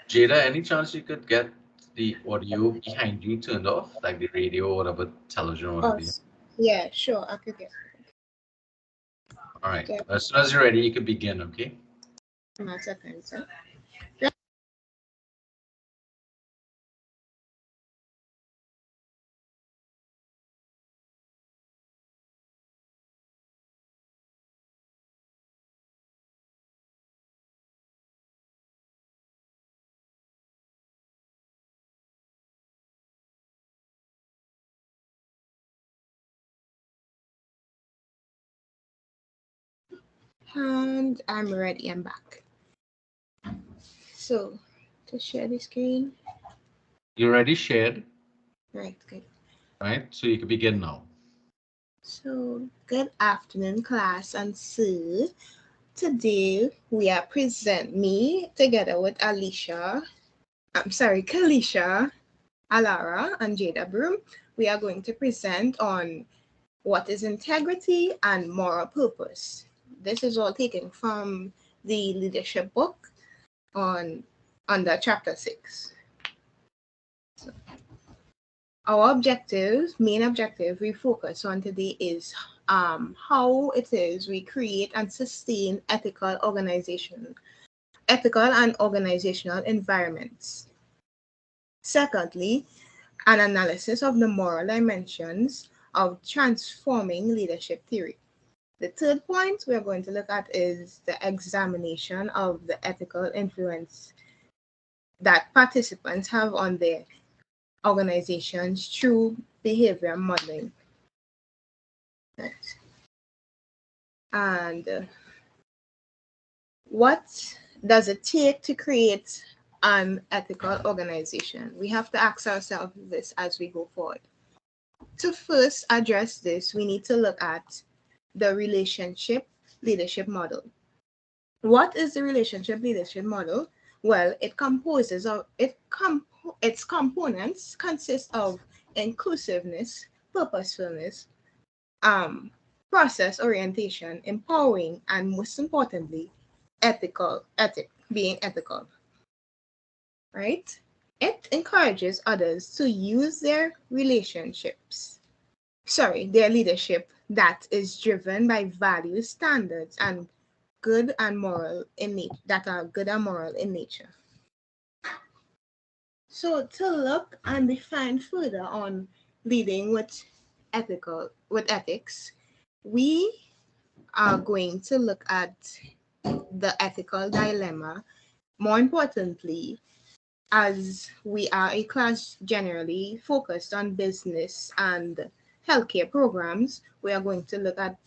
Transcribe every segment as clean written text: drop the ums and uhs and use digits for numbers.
Jada, any chance you could get the audio behind you turned off, like the radio or whatever, television or Oh, whatever? yeah, sure. I could get All right. get As soon as you're ready, you can begin, okay? my second. So. And I'm ready. I'm back. So, to share the screen. You already shared, Right, good. right? So you can begin now. So, good afternoon, class and Sue. Today, we are present me together with Kalisha, Alara, and Jada Broom. We are going to present on what is integrity and moral purpose. This is all taken from the leadership book on under chapter 6. So, our main objective we focus on today is how it is we create and sustain ethical and organizational environments. Secondly, an analysis of the moral dimensions of transforming leadership theory. The third point we are going to look at is the examination of the ethical influence that participants have on their organizations through behavior modeling. And what does it take to create an ethical organization? We have to ask ourselves this as we go forward. To first address this, we need to look at the relationship leadership model. What is the relationship leadership model? Well, its components consist of inclusiveness, purposefulness, process orientation, empowering, and most importantly, being ethical. Right? It encourages others to use their their leadership that is driven by values, standards, and that are good and moral in nature. So to look and define further on leading with ethics, we are going to look at the ethical dilemma. More importantly, as we are a class generally focused on business and healthcare programs, we are going to look at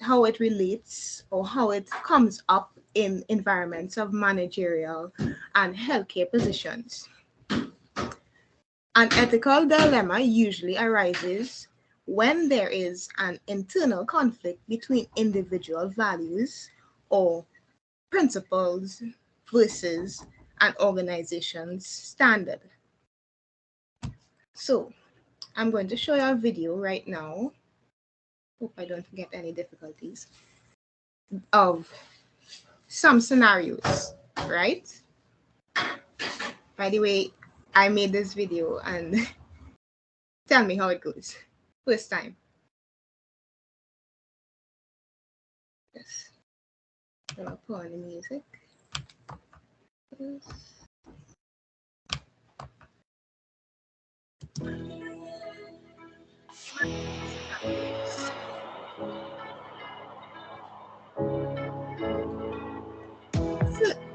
how it relates or how it comes up in environments of managerial and healthcare positions. An ethical dilemma usually arises when there is an internal conflict between individual values or principles versus an organization's standard. So, I'm going to show you a video right now. Hope I don't get any difficulties. Of some scenarios, right? By the way, I made this video and tell me how it goes. First time. Yes. I'm gonna put on the music.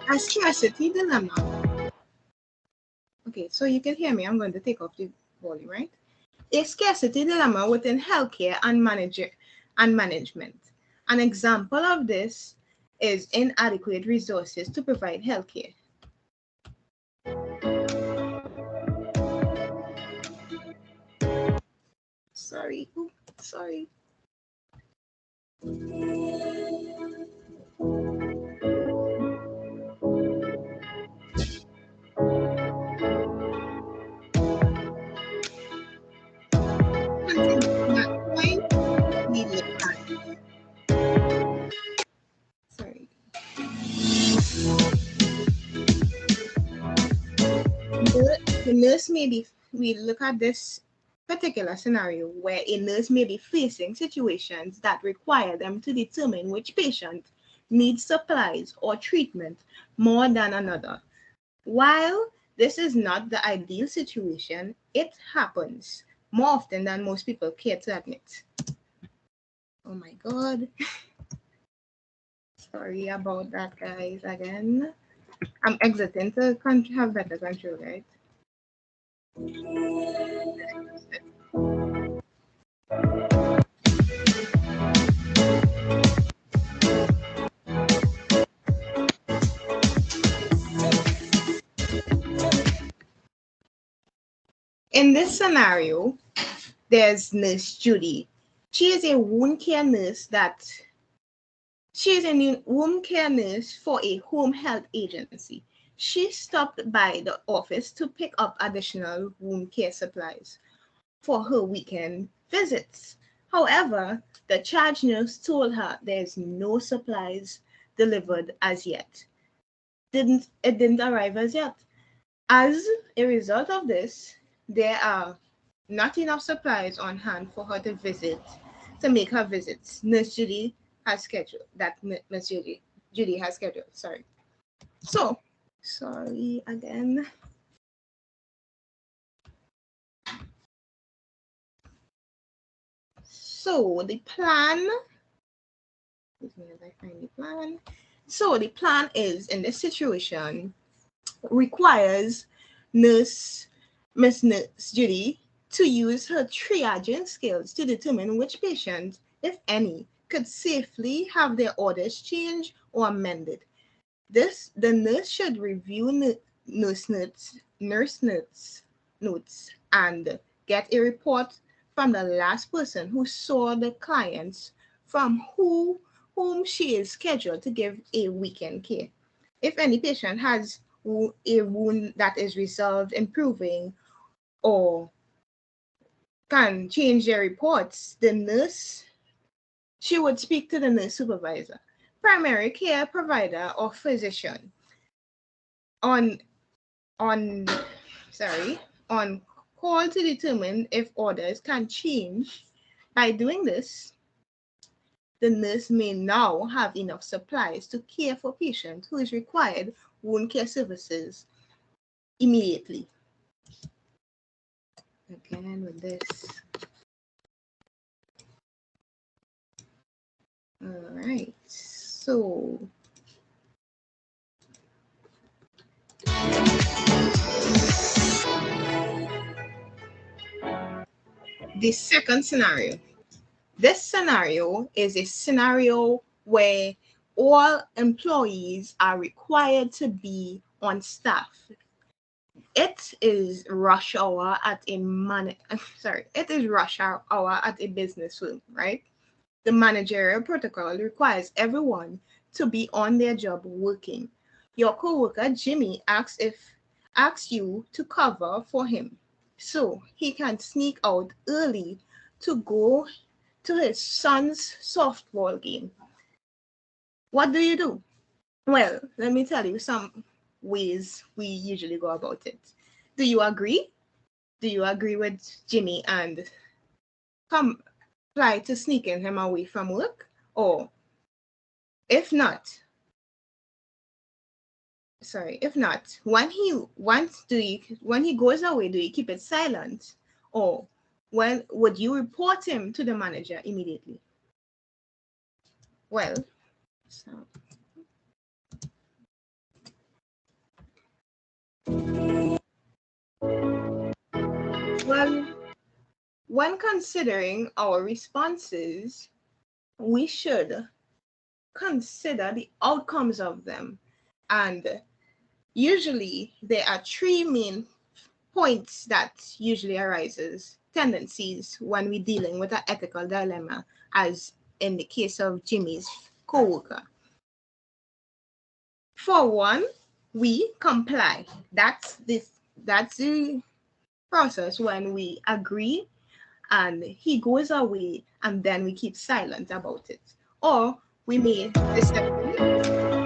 A scarcity dilemma. Okay, so you can hear me. I'm going to take off the volume, right? A scarcity dilemma within healthcare and management. An example of this is inadequate resources to provide healthcare. Sorry. Ooh, sorry. Sorry. nurse may be, we look at this particular scenario where a nurse may be facing situations that require them to determine which patient needs supplies or treatment more than another. While this is not the ideal situation, it happens more often than most people care to admit. Oh my God. Sorry about that, guys, again. I'm exiting to have better control, right? In this scenario, there's Nurse Judy. She is a wound care nurse for a home health agency. She stopped by the office to pick up additional wound care supplies for her weekend visits. However, the charge nurse told her there's no supplies delivered as yet. It didn't arrive as yet. As a result of this, there are not enough supplies on hand for her to make her visits. Nurse Judy has scheduled that. Nurse Judy has scheduled. Sorry. So, sorry again. So the plan. As I find the plan. So the plan is, in this situation, requires Miss Nurse Judy to use her triaging skills to determine which patients, if any, could safely have their orders changed or amended. The nurse should review nurse notes and get a report from the last person who saw the clients from whom she is scheduled to give a weekend care. If any patient has a wound that is resolved, improving, or can change their reports, she would speak to the nurse supervisor, primary care provider, or physician on on on call to determine if orders can change. By doing this, the nurse may now have enough supplies to care for patient who is required wound care services immediately. Again with this. All right, so the second scenario. This scenario is a scenario where all employees are required to be on staff. It is rush hour at a business firm, right? The managerial protocol requires everyone to be on their job working. Your coworker Jimmy asks you to cover for him, so he can sneak out early to go to his son's softball game. What do you do? Well, let me tell you some ways we usually go about it. Do you agree? Do you agree with Jimmy and try to sneaking him away from work? Or if not, when he goes away, do you keep it silent? Or when would you report him to the manager immediately? Well, so well, when considering our responses, we should consider the outcomes of them. And usually there are three main points that usually arises, tendencies when we're dealing with an ethical dilemma, as in the case of Jimmy's co-worker. For one, we comply. That's the process when we agree and he goes away and then we keep silent about it. Or we may, the second,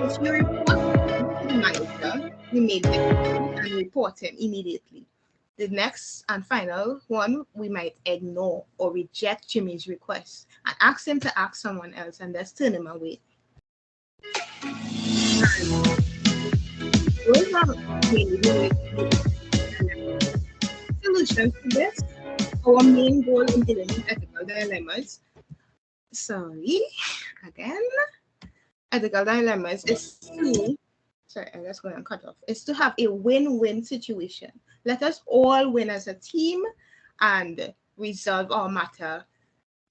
if you report him to the manager, you may and report him immediately. The next and final one, we might ignore or reject Jimmy's request and ask him to ask someone else and just turn him away. Those are mainly the ways to deal with solutions to this. Our main goal in dealing with ethical dilemmas, sorry, again, ethical dilemmas is to, sorry, I'm just going to cut off, is to have a win-win situation. Let us all win as a team and resolve our matter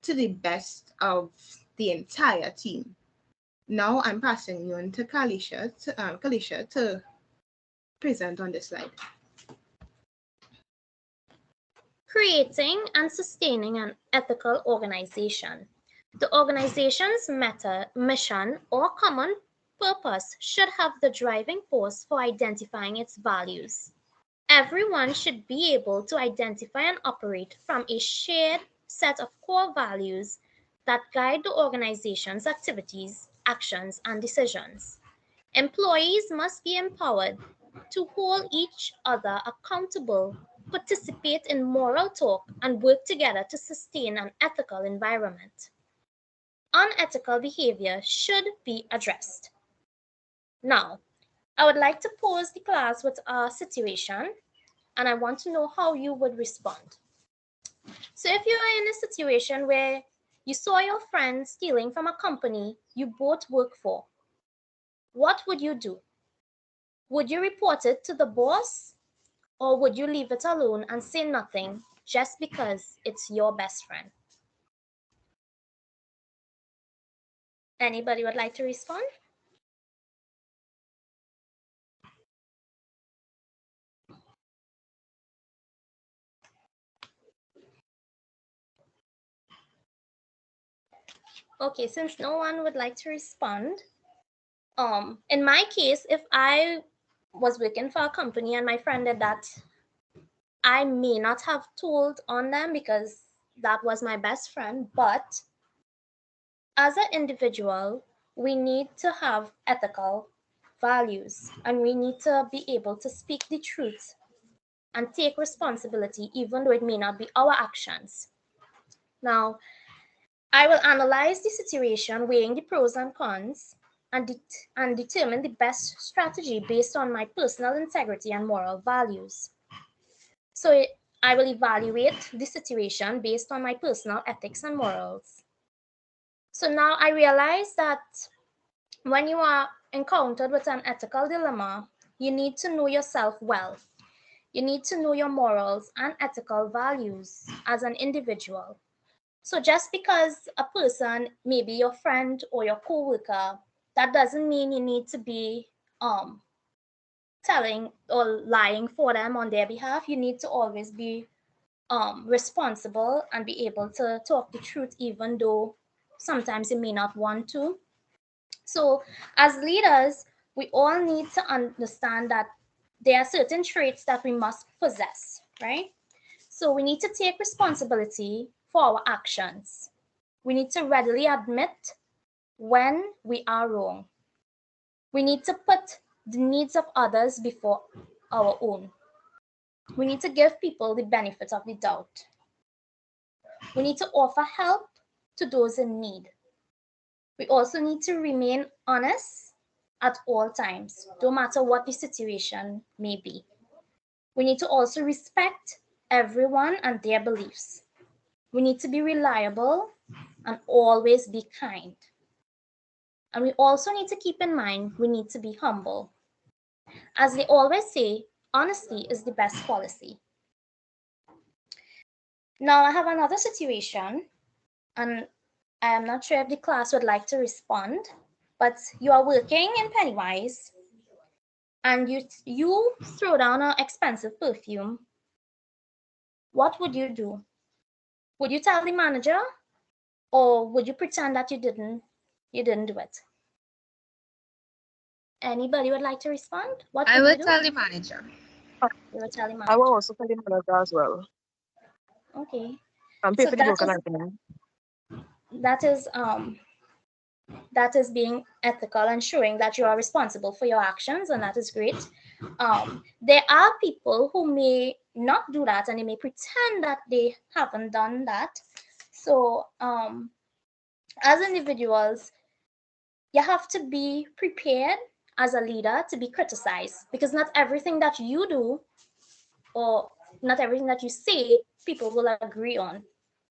to the best of the entire team. Now I'm passing you on to Kalisha to present on this slide. Creating and sustaining an ethical organization. The organization's mission, or common purpose should have the driving force for identifying its values. Everyone should be able to identify and operate from a shared set of core values that guide the organization's activities, actions, and decisions. Employees must be empowered to hold each other accountable, participate in moral talk, and work together to sustain an ethical environment. Unethical behavior should be addressed. Now, I would like to pose the class with a situation, and I want to know how you would respond. So if you are in a situation where you saw your friend stealing from a company you both work for, what would you do? Would you report it to the boss, or would you leave it alone and say nothing just because it's your best friend? Anybody would like to respond? Okay, since no one would like to respond, in my case, if I was working for a company and my friend did that, I may not have told on them because that was my best friend, but as an individual, we need to have ethical values and we need to be able to speak the truth and take responsibility, even though it may not be our actions. Now, I will analyze the situation, weighing the pros and cons, and determine the best strategy based on my personal integrity and moral values. So I will evaluate the situation based on my personal ethics and morals. So now I realize that when you are encountered with an ethical dilemma, you need to know yourself well. You need to know your morals and ethical values as an individual. So just because a person may be your friend or your co-worker, that doesn't mean you need to be telling or lying for them on their behalf. You need to always be responsible and be able to talk the truth, even though sometimes you may not want to. So as leaders, we all need to understand that there are certain traits that we must possess, right? So we need to take responsibility for our actions. We need to readily admit when we are wrong. We need to put the needs of others before our own. We need to give people the benefit of the doubt. We need to offer help to those in need. We also need to remain honest at all times, no matter what the situation may be. We need to also respect everyone and their beliefs. We need to be reliable and always be kind. And we also need to keep in mind we need to be humble. As they always say, honesty is the best policy. Now I have another situation, and I am not sure if the class would like to respond, but you are working in Pennywise and you throw down an expensive perfume. What would you do? Would you tell the manager, or would you pretend that you didn't do it? Anybody would like to respond? What I would will you do? tell the manager. You will tell the I manager. will also tell the manager as well. Okay. And pay So for the broken item. that is being ethical and showing that you are responsible for your actions, and that is great. There are people who may not do that, and they may pretend that they haven't done that. So as individuals, you have to be prepared as a leader to be criticized, because not everything that you do or not everything that you say people will agree on,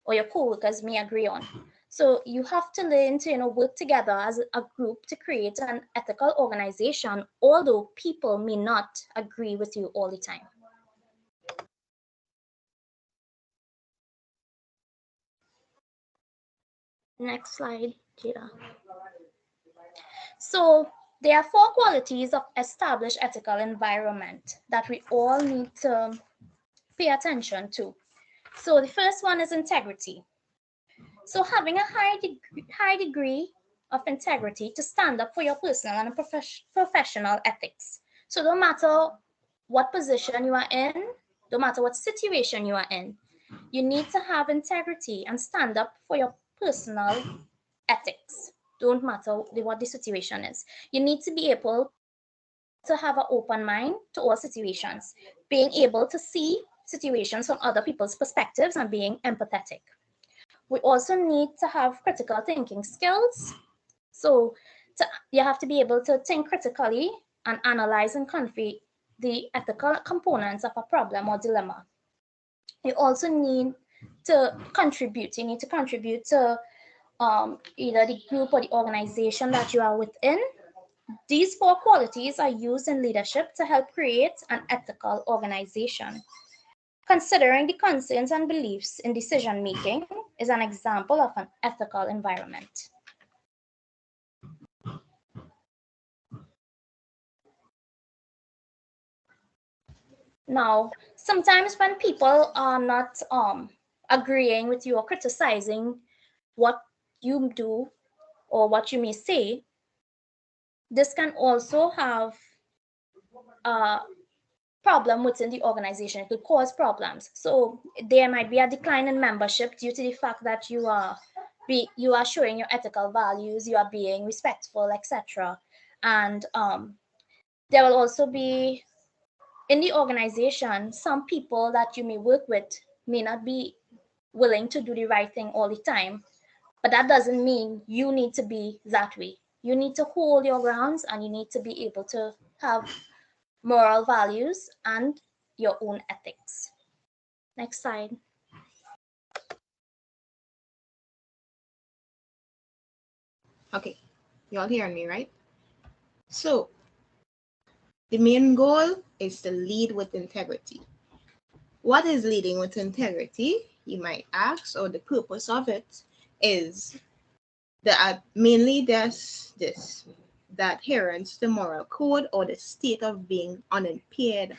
or your co-workers may agree on. So you have to learn to work together as a group to create an ethical organization, although people may not agree with you all the time. Next slide, Jada. So there are 4 qualities of established ethical environment that we all need to pay attention to. So the first one is integrity. So having a high degree of integrity to stand up for your personal and professional ethics. So no matter what position you are in, no matter what situation you are in, you need to have integrity and stand up for your personal ethics. Don't matter what the situation is. You need to be able to have an open mind to all situations, being able to see situations from other people's perspectives and being empathetic. We also need to have critical thinking skills. So you have to be able to think critically and analyze and convey the ethical components of a problem or dilemma. You also need to contribute. You need to contribute to either the group or the organization that you are within. These 4 qualities are used in leadership to help create an ethical organization. Considering the concerns and beliefs in decision making is an example of an ethical environment. Now, sometimes when people are not agreeing with you or criticizing what you do or what you may say, this can also have a problem within the organization. It could cause problems. So there might be a decline in membership due to the fact that you are showing your ethical values, you are being respectful, etc. And there will also be in the organization some people that you may work with may not be willing to do the right thing all the time, but that doesn't mean you need to be that way. You need to hold your grounds, and you need to be able to have moral values and your own ethics. Next slide. Okay, you all hearing me, right? So the main goal is to lead with integrity. What is leading with integrity, you might ask, or the purpose of it is that mainly there's this, the adherence to moral code or the state of being unimpaired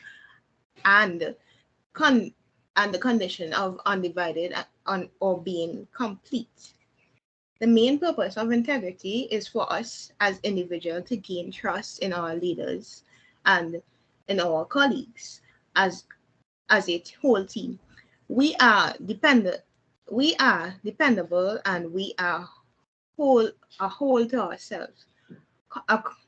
and the condition of undivided or being complete. The main purpose of integrity is for us as individuals to gain trust in our leaders and in our colleagues as a whole team. We are dependable, and we are whole to ourselves.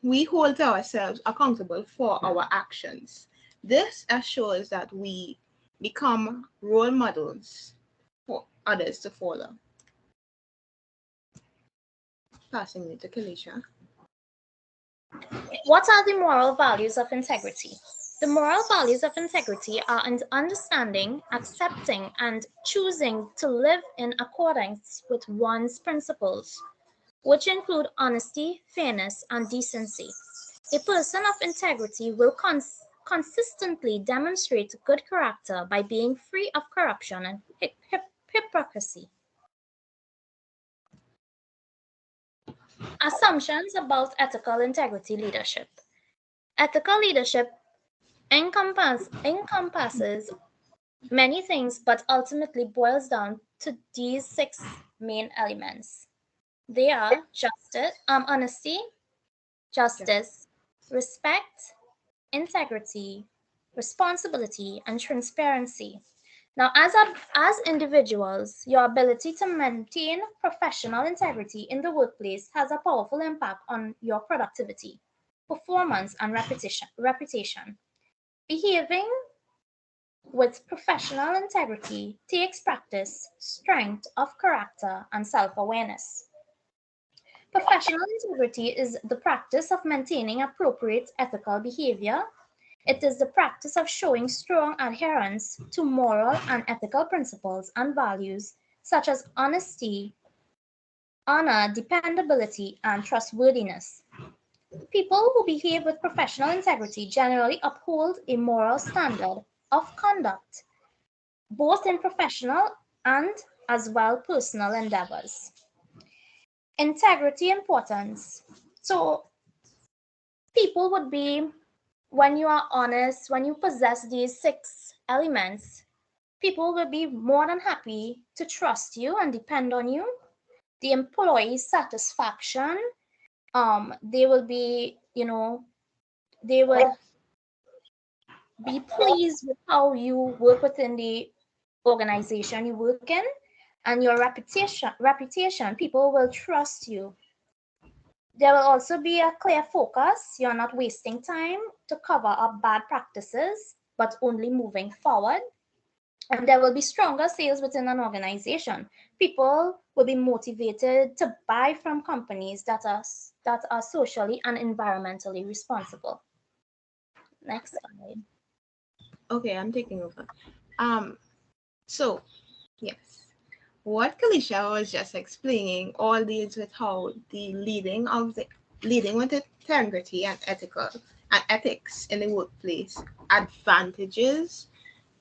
We hold to ourselves accountable for our actions. This assures that we become role models for others to follow. Passing it to Kalisha. What are the moral values of integrity? The moral values of integrity are understanding, accepting, and choosing to live in accordance with one's principles, which include honesty, fairness, and decency. A person of integrity will consistently demonstrate good character by being free of corruption and hypocrisy. Assumptions about ethical integrity leadership. Ethical leadership encompasses many things, but ultimately boils down to these 6 main elements. They are honesty, justice, respect, integrity, responsibility, and transparency. Now, as individuals, your ability to maintain professional integrity in the workplace has a powerful impact on your productivity, performance, and reputation. Behaving with professional integrity takes practice, strength of character, and self awareness. Professional integrity is the practice of maintaining appropriate ethical behavior. It is the practice of showing strong adherence to moral and ethical principles and values such as honesty, honor, dependability, and trustworthiness. People who behave with professional integrity generally uphold a moral standard of conduct, both in professional and as well personal endeavors. Integrity importance. So, people would be, when you are honest, when you possess these six elements, people will be more than happy to trust you and depend on you. The employee satisfaction, they will be, they would be pleased with how you work within the organization you work in, and your reputation, people will trust you. There will also be a clear focus. You're not wasting time to cover up bad practices, but only moving forward. And there will be stronger sales within an organization. People will be motivated to buy from companies that are socially and environmentally responsible. Next slide. Okay, I'm taking over. So yes, what Kalisha was just explaining all these with how the leading with integrity and ethics in the workplace advantages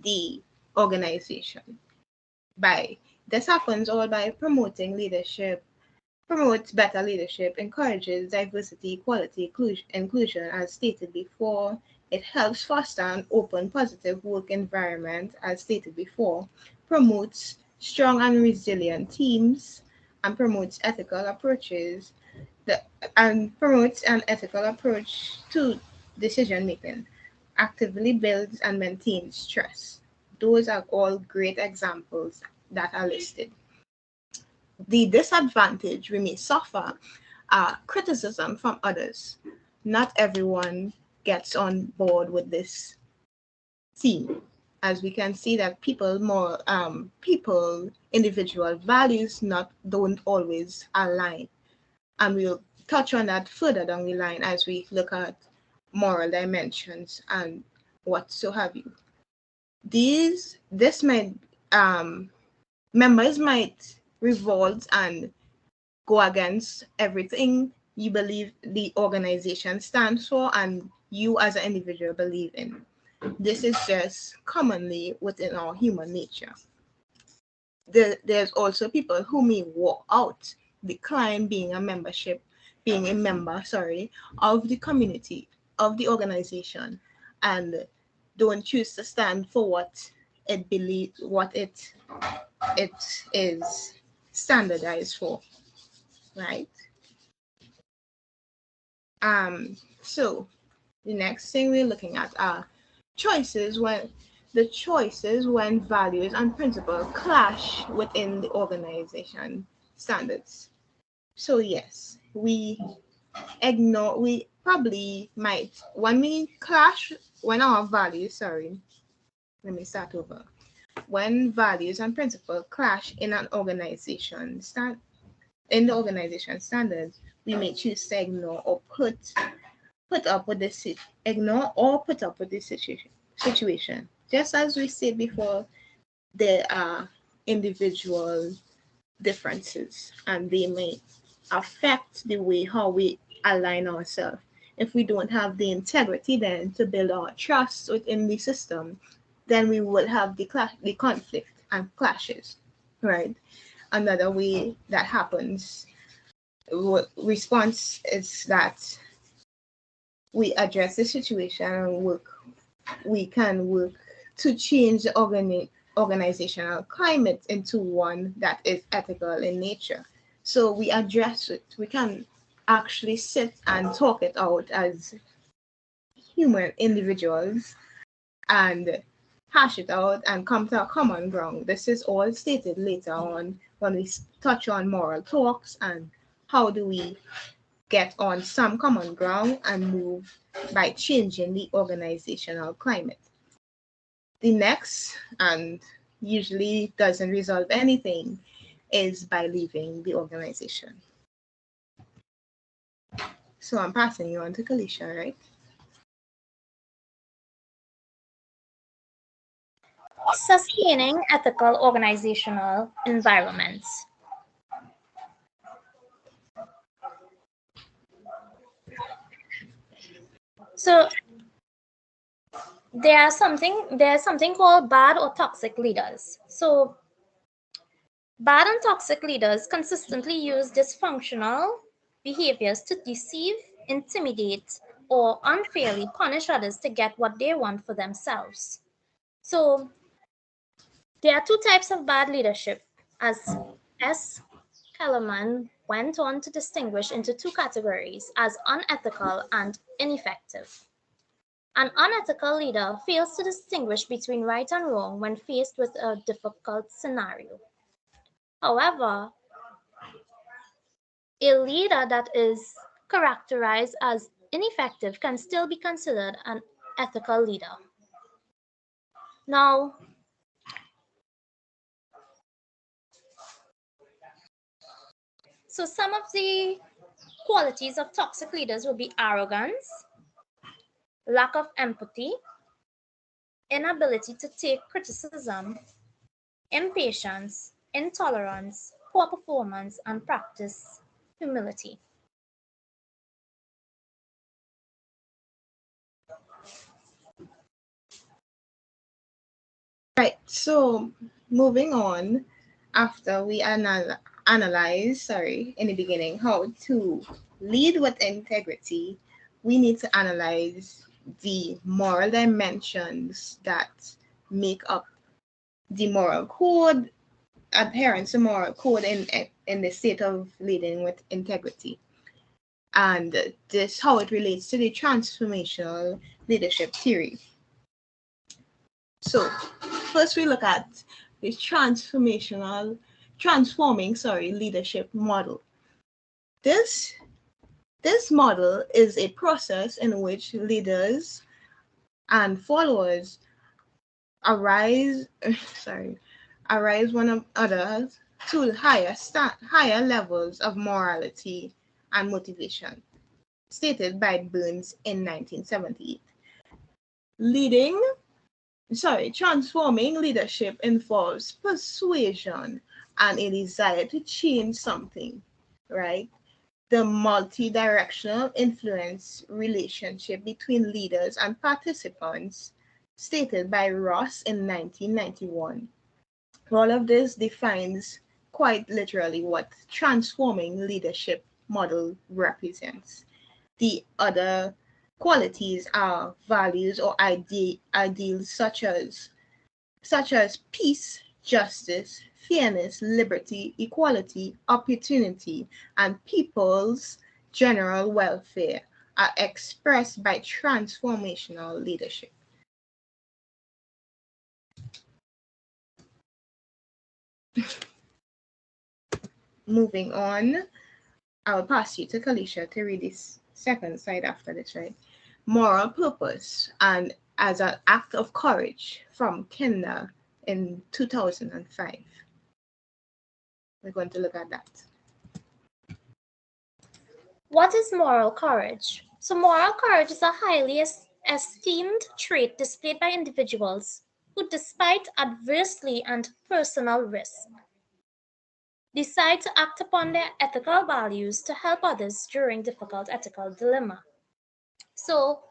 the organization. By this happens all by promoting leadership, promotes better leadership, encourages diversity, equality, inclusion, as stated before. It helps foster an open, positive work environment, as stated before, promotes strong and resilient teams, and promotes ethical approaches, and promotes an ethical approach to decision making, actively builds and maintains trust. Those are all great examples that are listed. The disadvantage we may suffer are criticism from others. Not everyone gets on board with this theme, as we can see that individual values not don't always align, and we'll touch on that further down the line as we look at moral dimensions and what so have you. This might members might revolt and go against everything you believe the organization stands for and you as an individual believe in. This is just commonly within our human nature. There's also people who may walk out, decline being a member, of the community, of the organization, and don't choose to stand for what it is standardized for, right? So the next thing we're looking at are choices when values and principles clash within the organization standards. So yes, we probably might, when our values, let me start over. When values and principles clash in an organization in the organization standards, we may choose to ignore or put up with this ignore or put up with this situation. Just as we said before, there are individual differences and they may affect the way how we align ourselves. If we don't have the integrity then to build our trust within the system, then we will have the conflict and clashes, right? Another way that happens, response is that we address the situation and we can work to change the organizational climate into one that is ethical in nature. So we address it. We can actually sit and talk it out as human individuals and hash it out and come to a common ground. This is all stated later on when we touch on moral talks and how do we get on some common ground and move by changing the organizational climate. The next, and usually doesn't resolve anything, is by leaving the organization. So I'm passing you on to Kalisha, right? Sustaining ethical organizational environments. So there's something called bad or toxic leaders. So bad and toxic leaders consistently use dysfunctional behaviors to deceive, intimidate, or unfairly punish others to get what they want for themselves. So there are two types of bad leadership, as S. Kellerman went on to distinguish into two categories as unethical and ineffective. An unethical leader fails to distinguish between right and wrong when faced with a difficult scenario. However, a leader that is characterized as ineffective can still be considered an ethical leader. Now, so some of the qualities of toxic leaders will be arrogance, lack of empathy, inability to take criticism, impatience, intolerance, poor performance, and practice humility. Right. So moving on, after we analyze, in the beginning, how to lead with integrity, we need to analyze the moral dimensions that make up the moral code, adherence to moral code in the state of leading with integrity. And this how it relates to the transformational leadership theory. So first we look at the transforming leadership model. This model is a process in which leaders and followers arise one another to higher levels of morality and motivation, stated by Burns in 1978. Transforming leadership involves persuasion and a desire to change something, right? The multi-directional influence relationship between leaders and participants, stated by Ross in 1991. All of this defines quite literally what transforming leadership model represents. The other qualities are values or ideals such as peace, justice, fairness, liberty, equality, opportunity, and people's general welfare are expressed by transformational leadership. Moving on, I will pass you to Kalisha to read this second slide after this, right? Moral purpose and as an act of courage from Kenda in 2005. We're going to look at that. What is moral courage? So moral courage is a highly esteemed trait displayed by individuals who, despite adversely and personal risk, decide to act upon their ethical values to help others during difficult ethical dilemma. So,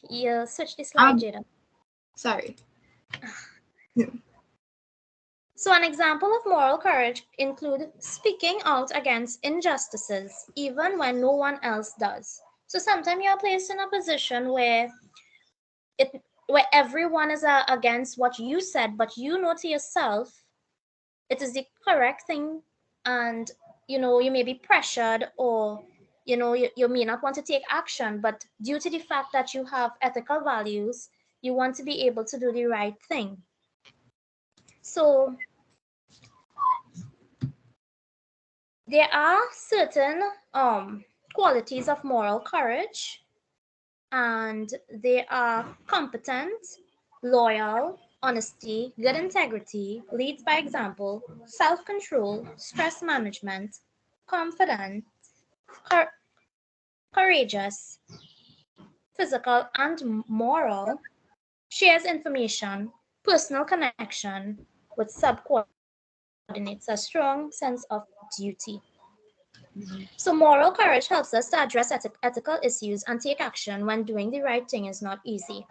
yeah, switch the slide, Jada. Sorry. So an example of moral courage include speaking out against injustices even when no one else does. So sometimes you're placed in a position where everyone is against what you said, but you know to yourself it is the correct thing, and you may be pressured, or you may not want to take action, but due to the fact that you have ethical values, you want to be able to do the right thing. So there are certain qualities of moral courage, and they are competent, loyal, honesty, good integrity, leads by example, self-control, stress management, confident, cour- courageous, physical and moral, shares information, personal connection with subcoordinates, a strong sense of duty. So, moral courage helps us to address ethical issues and take action when doing the right thing is not easy.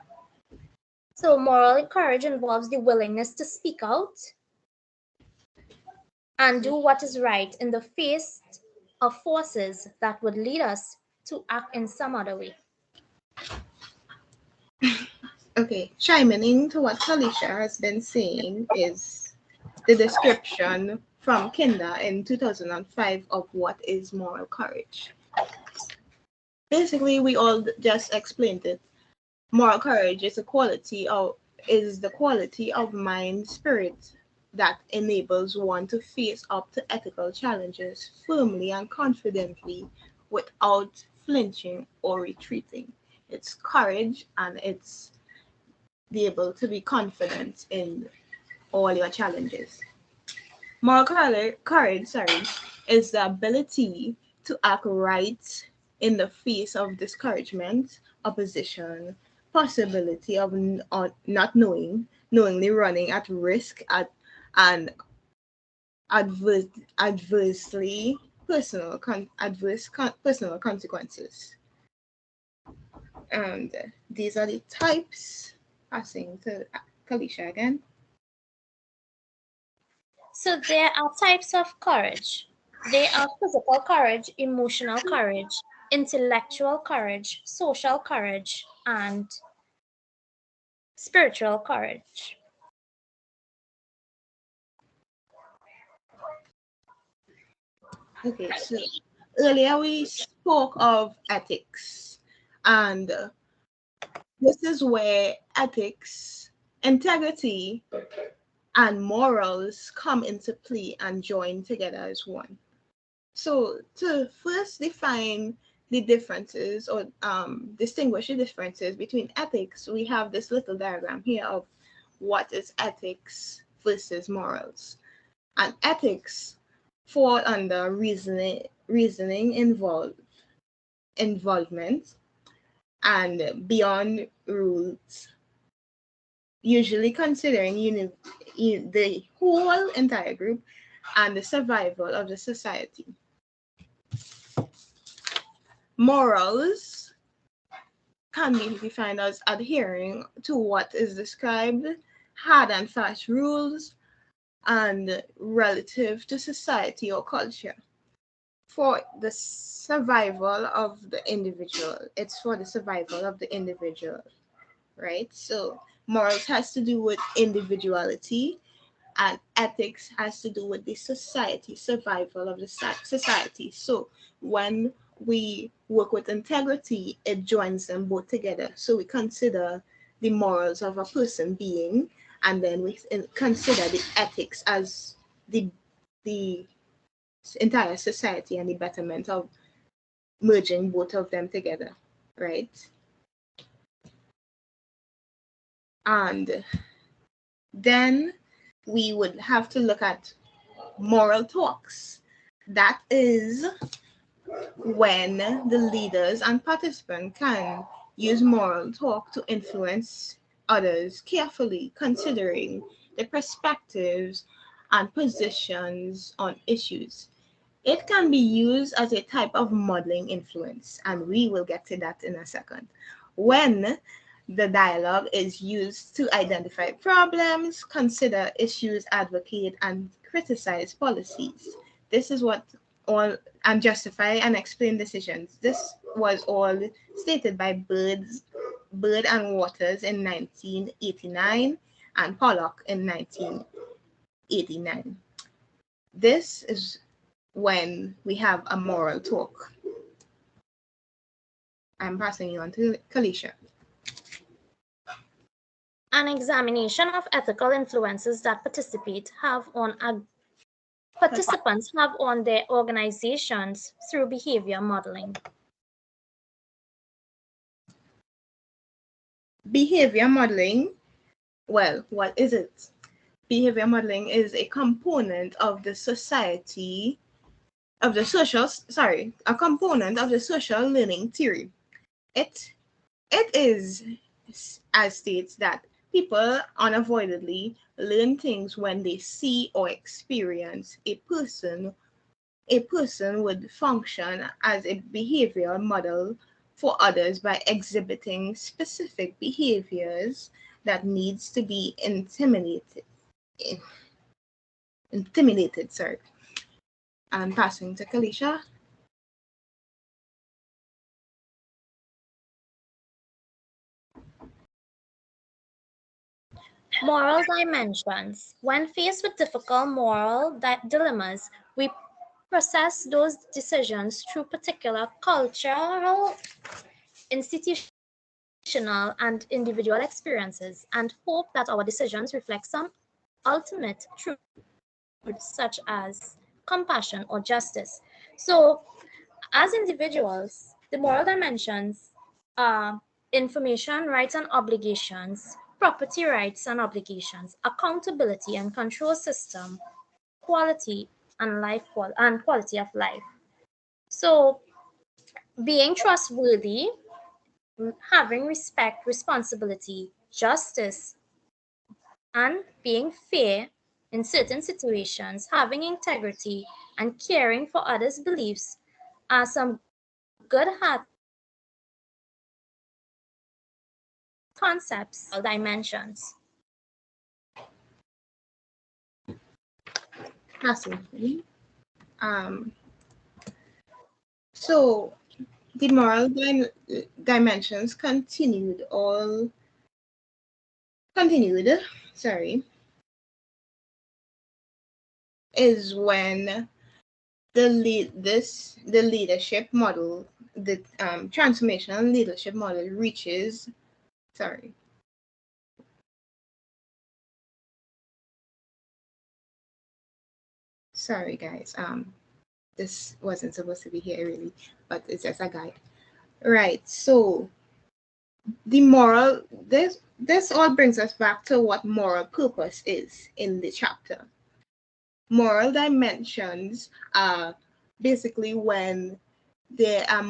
So, moral courage involves the willingness to speak out and do what is right in the face of forces that would lead us to act in some other way. Okay, chiming into what Kalisha has been saying is the description from Kinder in 2005 of what is moral courage. Basically, we all just explained it. Moral courage is the quality of mind spirit that enables one to face up to ethical challenges firmly and confidently without flinching or retreating. It's courage and it's be able to be confident in all your challenges. Moral courage, is the ability to act right in the face of discouragement, opposition, possibility of not knowingly running at risk and adverse, adversely personal consequences. And these are the types. Passing to Kalisha again. So, there are types of courage. They are physical courage, emotional courage, intellectual courage, social courage, and spiritual courage. Okay, so earlier we spoke of ethics, and this is where ethics, integrity, and morals come into play and join together as one. So, to first define the differences or distinguish the differences between ethics, we have this little diagram here of what is ethics versus morals. And ethics fall under reasoning involvement, and beyond rules, usually considering the whole entire group and the survival of the society. Morals can be defined as adhering to what is described, hard and fast rules, and relative to society or culture. For the survival of the individual, it's for the survival of the individual, right? So morals has to do with individuality, and ethics has to do with the society, survival of the society. So when we work with integrity, it joins them both together. So we consider the morals of a person being, and then we consider the ethics as the entire society and the betterment of merging both of them together, right? And then we would have to look at moral talks. That is when the leaders and participants can use moral talk to influence others carefully, considering the perspectives and positions on issues. It can be used as a type of modeling influence, and we will get to that in a second. When the dialogue is used to identify problems, consider issues, advocate, and criticize policies. This is what all and justify and explain decisions. This was all stated by Bird and Waters in 1989 and Pollock in 1989. This is when we have a moral talk. I'm passing you on to Kalisha. An examination of ethical influences that participants have on their organizations through behavior modeling. Behavior modeling, well, what is it? Behavior modeling is a component of the society, of the social, sorry, a component of the social learning theory. It is, as states, that people unavoidably learn things when they see or experience a person. A person would function as a behavioral model for others by exhibiting specific behaviors that needs to be intimidated. Sorry. I'm passing to Kalisha. Moral dimensions. When faced with difficult moral dilemmas, we process those decisions through particular cultural, institutional, and individual experiences and hope that our decisions reflect some ultimate truths such as compassion or justice. So, as individuals, the moral dimensions are information rights and obligations, property rights and obligations, accountability and control system, quality and and quality of life. So, being trustworthy, having respect, responsibility, justice, and being fair in certain situations, having integrity, and caring for others' beliefs are some good concepts, dimensions. Absolutely. So the moral dimensions continued, sorry, is when the leadership model, the transformational leadership model reaches, sorry, guys, this wasn't supposed to be here really, but it's just a guide. Right. So the moral, this all brings us back to what moral purpose is in the chapter. Moral dimensions are basically when there are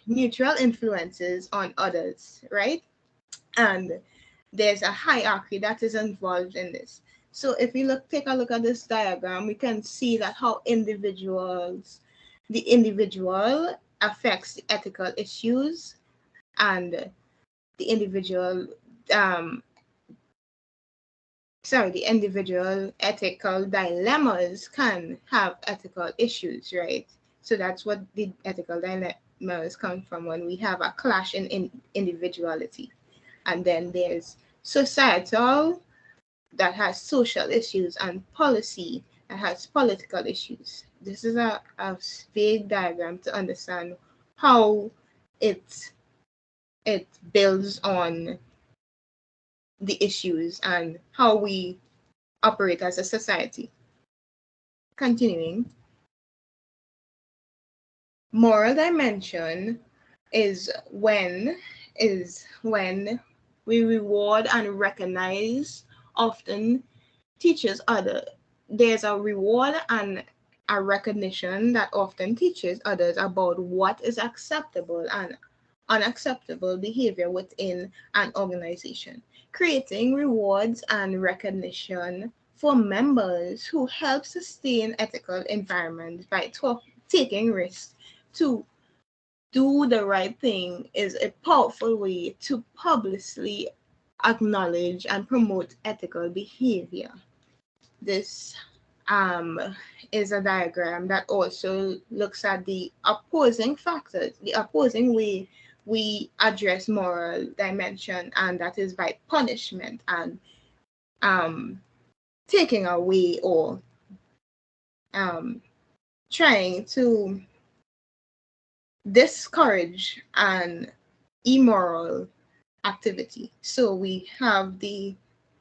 neutral influences on others, right? And there's a hierarchy that is involved in this. So if we take a look at this diagram, we can see that how the individual affects the ethical issues, and the individual the individual ethical dilemmas can have ethical issues, right? So that's what the ethical dilemmas come from, when we have a clash in individuality. And then there's societal, that has social issues, and policy, that has political issues. This is a vague diagram to understand how it builds on the issues and how we operate as a society. Continuing, moral dimension is when we reward and recognize, often teaches other. There's a reward and a recognition that often teaches others about what is acceptable and unacceptable behavior within an organization, creating rewards and recognition for members who help sustain ethical environments by taking risks to do the right thing is a powerful way to publicly acknowledge and promote ethical behavior. This is a diagram that also looks at the opposing factors, the opposing way we address moral dimension, and that is by punishment and taking away or trying to discourage an immoral activity. So we have the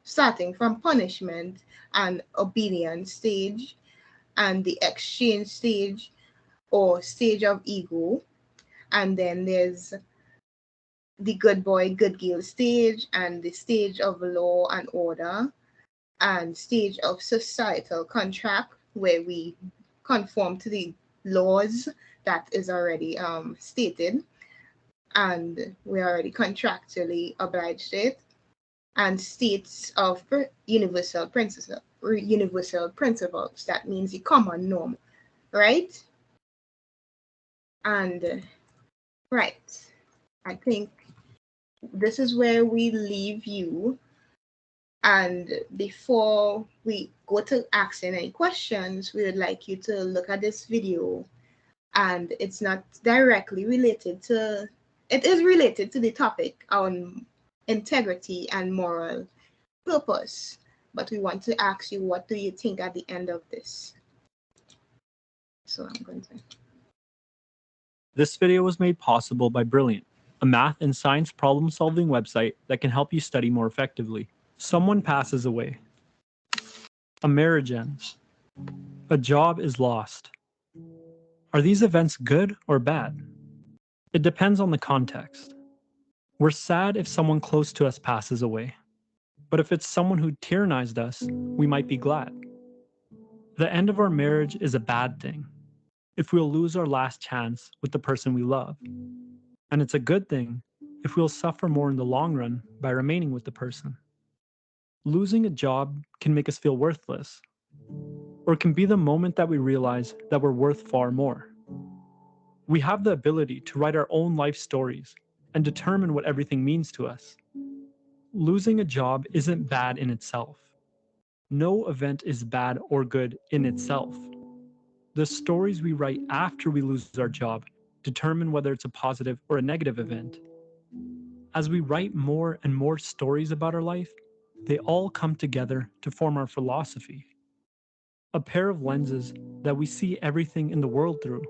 starting from punishment and obedience stage, and the exchange stage or stage of ego, and then there's the good boy, good girl stage, and the stage of law and order, and stage of societal contract, where we conform to the laws that is already stated, and we're already contractually obliged to it, and states of universal principles. That means the common norm, right? And right, I think this is where we leave you. And before we go to asking any questions, we would like you to look at this video. And it's not directly related to, it is related to the topic on integrity and moral purpose. But we want to ask you, what do you think at the end of this? So I'm going to. This video was made possible by Brilliant, a math and science problem-solving website that can help you study more effectively. Someone passes away. A marriage ends. A job is lost. Are these events good or bad? It depends on the context. We're sad if someone close to us passes away. But if it's someone who tyrannized us, we might be glad. The end of our marriage is a bad thing if we'll lose our last chance with the person we love. And it's a good thing if we'll suffer more in the long run by remaining with the person. Losing a job can make us feel worthless, or it can be the moment that we realize that we're worth far more. We have the ability to write our own life stories and determine what everything means to us. Losing a job isn't bad in itself. No event is bad or good in itself. The stories we write after we lose our job determine whether it's a positive or a negative event. As we write more and more stories about our life, they all come together to form our philosophy. A pair of lenses that we see everything in the world through.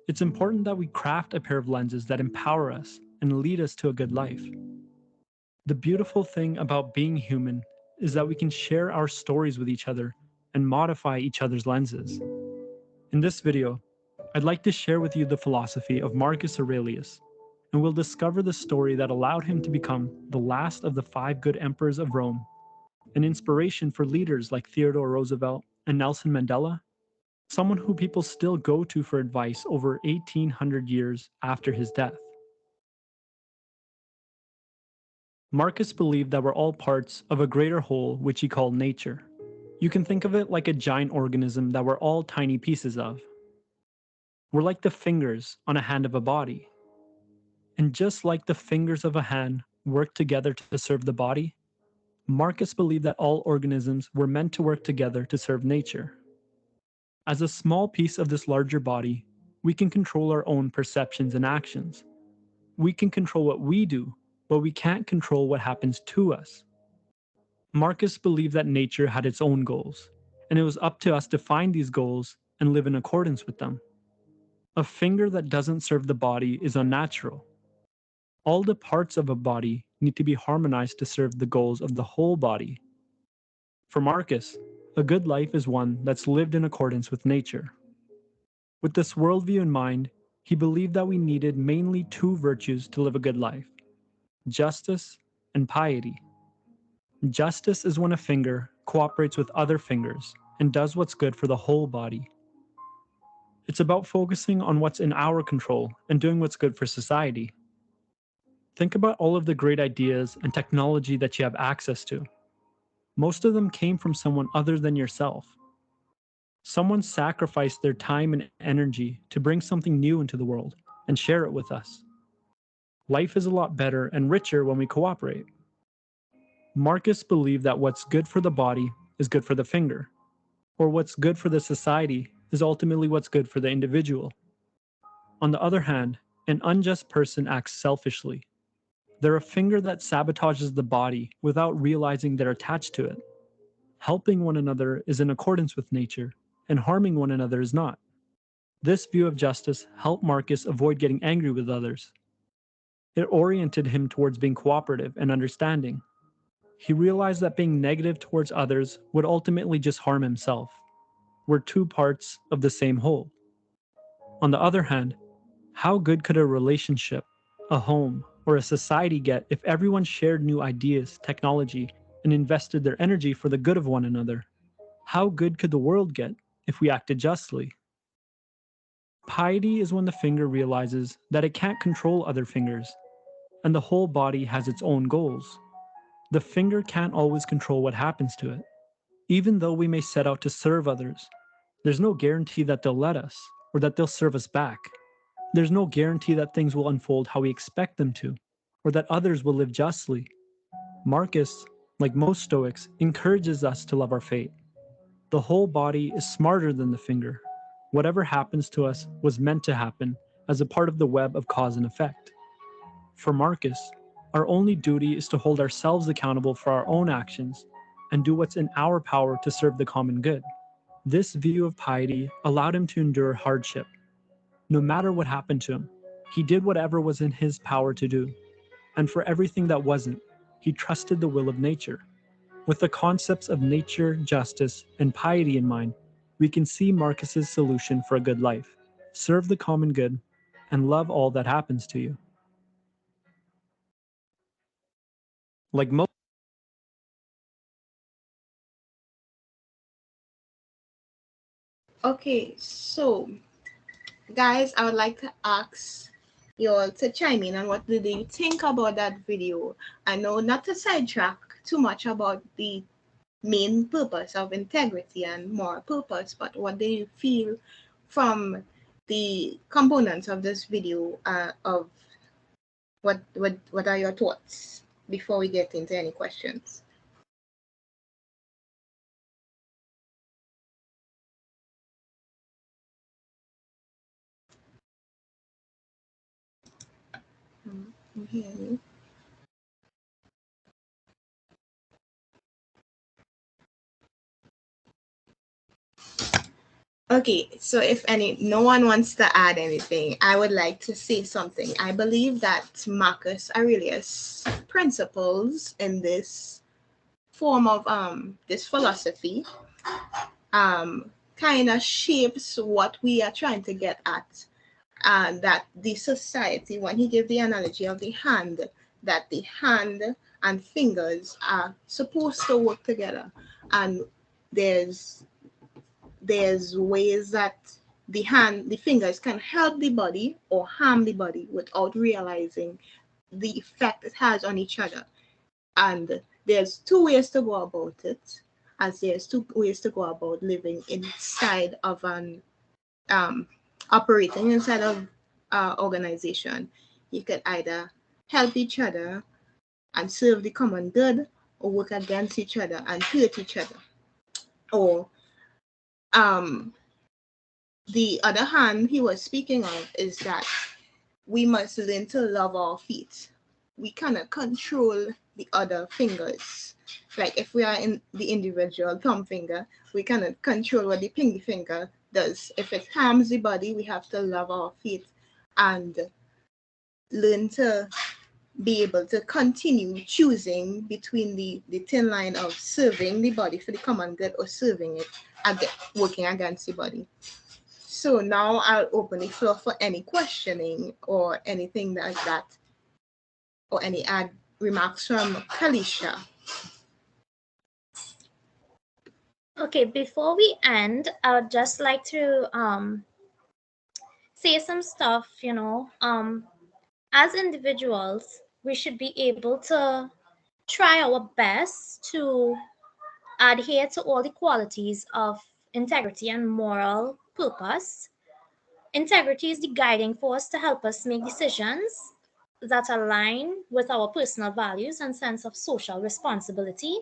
It's important that we craft a pair of lenses that empower us and lead us to a good life. The beautiful thing about being human is that we can share our stories with each other and modify each other's lenses. In this video, I'd like to share with you the philosophy of Marcus Aurelius, and we'll discover the story that allowed him to become the last of the 5 good emperors of Rome, an inspiration for leaders like Theodore Roosevelt and Nelson Mandela, someone who people still go to for advice over 1800 years after his death. Marcus believed that we're all parts of a greater whole which he called nature. You can think of it like a giant organism that we're all tiny pieces of. We're like the fingers on a hand of a body. And just like the fingers of a hand work together to serve the body, Marcus believed that all organisms were meant to work together to serve nature. As a small piece of this larger body, we can control our own perceptions and actions. We can control what we do, but we can't control what happens to us. Marcus believed that nature had its own goals, and it was up to us to find these goals and live in accordance with them. A finger that doesn't serve the body is unnatural. All the parts of a body need to be harmonized to serve the goals of the whole body. For Marcus, a good life is one that's lived in accordance with nature. With this worldview in mind, he believed that we needed mainly 2 virtues to live a good life: justice and piety. Justice is when a finger cooperates with other fingers and does what's good for the whole body. It's about focusing on what's in our control and doing what's good for society. Think about all of the great ideas and technology that you have access to. Most of them came from someone other than yourself. Someone sacrificed their time and energy to bring something new into the world and share it with us. Life is a lot better and richer when we cooperate. Marcus believed that what's good for the body is good for the finger, or what's good for the society is ultimately what's good for the individual. On the other hand, an unjust person acts selfishly. They're a finger that sabotages the body without realizing they're attached to it. Helping one another is in accordance with nature, and harming one another is not. This view of justice helped Marcus avoid getting angry with others. It oriented him towards being cooperative and understanding. He realized that being negative towards others would ultimately just harm himself. We're 2 parts of the same whole. On the other hand, how good could a relationship, a home, or a society get if everyone shared new ideas, technology, and invested their energy for the good of one another? How good could the world get if we acted justly? Piety is when the finger realizes that it can't control other fingers, and the whole body has its own goals. The finger can't always control what happens to it. Even though we may set out to serve others, there's no guarantee that they'll let us or that they'll serve us back. There's no guarantee that things will unfold how we expect them to, or that others will live justly. Marcus, like most Stoics, encourages us to love our fate. The whole body is smarter than the finger. Whatever happens to us was meant to happen as a part of the web of cause and effect. For Marcus, our only duty is to hold ourselves accountable for our own actions and do what's in our power to serve the common good. This view of piety allowed him to endure hardship. No matter what happened to him, he did whatever was in his power to do. And for everything that wasn't, he trusted the will of nature. With the concepts of nature, justice, and piety in mind, we can see Marcus's solution for a good life. Serve the common good and love all that happens to you. Like most Okay, so guys, I would like to ask you all to chime in on what did you think about that video. I know not to sidetrack too much about the main purpose of integrity and moral purpose, but what do you feel from the components of this video? Of what are your thoughts before we get into any questions? Okay. Okay, so if no one wants to add anything, I would like to say something. I believe that Marcus Aurelius' principles in this form of this philosophy kind of shapes what we are trying to get at. And that the society, when he gave the analogy of the hand, that the hand and fingers are supposed to work together. And there's ways that the fingers can help the body or harm the body without realizing the effect it has on each other. And there's two ways to go about it, as there's two ways to go about living inside of an operating inside of organization. You could either help each other and serve the common good, or work against each other and hurt each other. Or the other hand he was speaking of is that we must learn to love our feet. We cannot control the other fingers. Like if we are in the individual thumb finger, we cannot control what the pinky finger does. If it harms the body, we have to love our feet and learn to be able to continue choosing between the thin line of serving the body for the common good or serving it, working against the body. So now I'll open the floor for any questioning or anything like that, or any remarks from Kalisha. Okay, before we end, I would just like to say some stuff, as individuals, we should be able to try our best to adhere to all the qualities of integrity and moral purpose. Integrity is the guiding force to help us make decisions that align with our personal values and sense of social responsibility.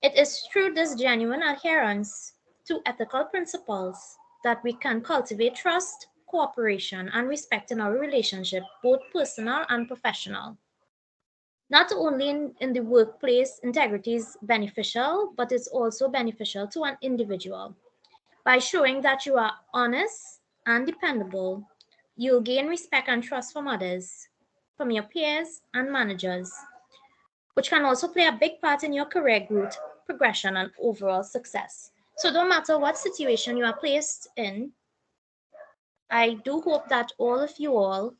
It is through this genuine adherence to ethical principles that we can cultivate trust, cooperation, and respect in our relationship, both personal and professional. Not only in the workplace, integrity is beneficial, but it's also beneficial to an individual. By showing that you are honest and dependable, you'll gain respect and trust from others, from your peers and managers, which can also play a big part in your career growth, progression, and overall success. So, no matter what situation you are placed in, I do hope that all of you all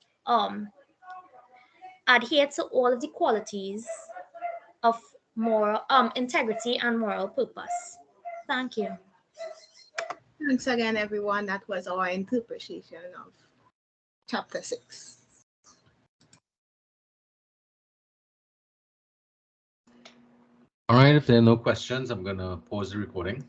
adhere to all of the qualities of moral integrity and moral purpose. Thank you. Thanks again, everyone. That was our interpretation of chapter 6. All right, if there are no questions, I'm going to pause the recording.